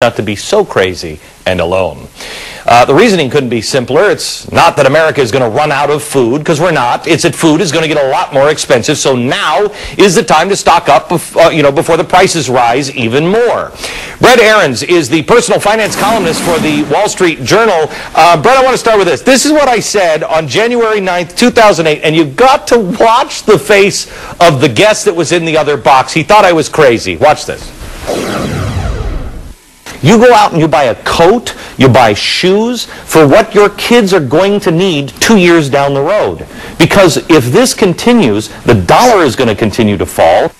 not to be so crazy and alone. The reasoning couldn't be simpler. It's not that America is going to run out of food, because we're not. It's that food is going to get a lot more expensive, so now is the time to stock up before the prices rise even more. Brett Ahrens is the personal finance columnist for the Wall Street Journal. Brett, I want to start with this. This is what I said on January 9th, 2008, and you've got to watch the face of the guest that was in the other box. He thought I was crazy. Watch this. You go out and you buy a coat, you buy shoes for what your kids are going to need 2 years down the road. Because if this continues, the dollar is going to continue to fall.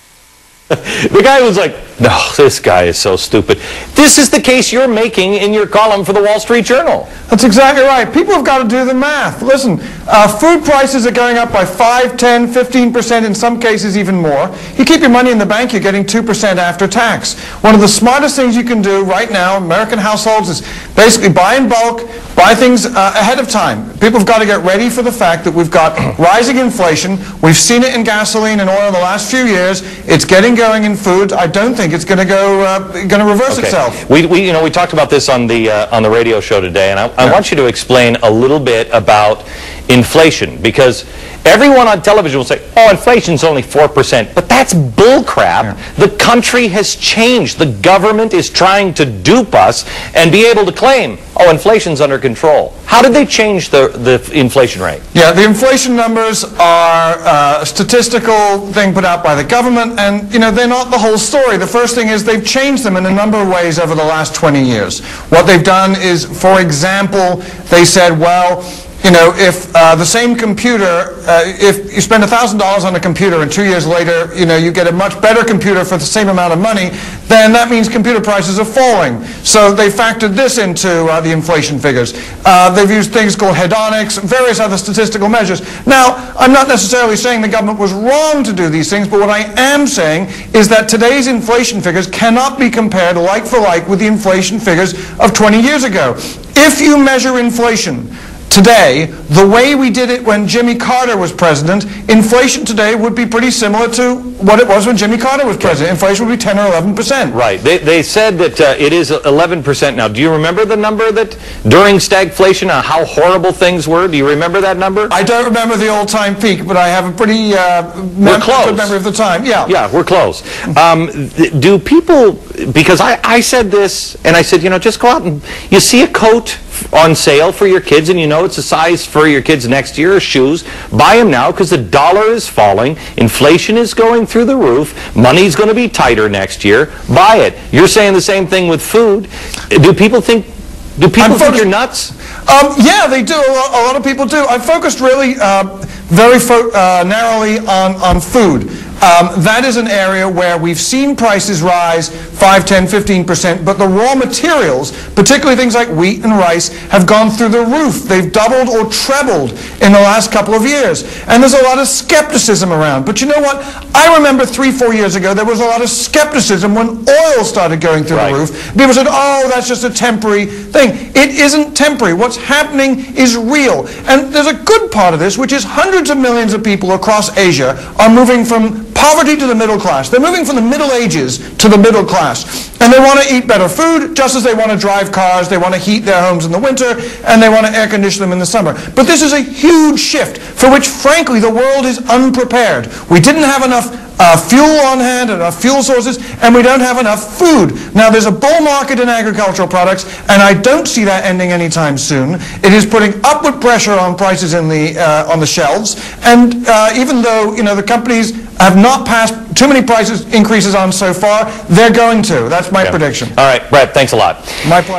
The guy was like, no, this guy is so stupid. This is the case you're making in your column for the Wall Street Journal. That's exactly right. People have got to do the math. Listen, food prices are going up by 5, 10, 15%, in some cases even more. You keep your money in the bank, you're getting 2% after tax. One of the smartest things you can do right now, American households, is basically buy in bulk, buy things ahead of time. People have got to get ready for the fact that we've got rising inflation. We've seen it in gasoline and oil in the last few years. It's getting going in food. I don't think it's going to reverse itself. We talked about this on the radio show today, and I want you to explain a little bit about inflation, because everyone on television will say, oh, inflation's only 4%, but that's bullcrap. Yeah. The country has changed. The government is trying to dupe us and be able to claim, oh, inflation's under control. How did they change the inflation rate? Yeah, the inflation numbers are a statistical thing put out by the government, and they're not the whole story. The first thing is they've changed them in a number of ways over the last 20 years. What they've done is, for example, they said, well, if the same computer, if you spend $1,000 on a computer and 2 years later, you get a much better computer for the same amount of money, then that means computer prices are falling. So they factored this into the inflation figures. They've used things called hedonics, various other statistical measures. Now, I'm not necessarily saying the government was wrong to do these things, but what I am saying is that today's inflation figures cannot be compared like for like with the inflation figures of 20 years ago. If you measure inflation today, the way we did it when Jimmy Carter was president, inflation today would be pretty similar to what it was when Jimmy Carter was president. Inflation would be 10 or 11%. Right. They said that it is 11% now. Do you remember the number that during stagflation, how horrible things were? Do you remember that number? I don't remember the all-time peak, but I have a pretty good memory of the time. Yeah. Yeah, we're close. Do people, because I said this, and I said, just go out and you see a coat on sale for your kids, and it's a size for your kids next year, or shoes, buy them now, because the dollar is falling, inflation is going through the roof, money's going to be tighter next year, buy it. You're saying the same thing with food. Do people think you're nuts? Yeah, they do. A lot of people do. I focused really very narrowly on food. That is an area where we've seen prices rise 5, 10, 15%, but the raw materials, particularly things like wheat and rice, have gone through the roof. They've doubled or trebled in the last couple of years. And there's a lot of skepticism around. But you know what? I remember 3, 4 years ago, there was a lot of skepticism when oil started going through the roof. People said, oh, that's just a temporary thing. It isn't temporary. What's happening is real. And there's a good part of this, which is hundreds of millions of people across Asia are moving from poverty to the middle class. They're moving from the Middle Ages to the middle class. And they want to eat better food, just as they want to drive cars, they want to heat their homes in the winter, and they want to air condition them in the summer. But this is a huge shift for which, frankly, the world is unprepared. We didn't have enough fuel on hand, enough fuel sources, and we don't have enough food. Now, there's a bull market in agricultural products, and I don't see that ending anytime soon. It is putting upward pressure on prices on the shelves, and even though the companies have not passed too many price increases on so far, they're going to. That's my prediction. All right, Brett, thanks a lot. My pleasure.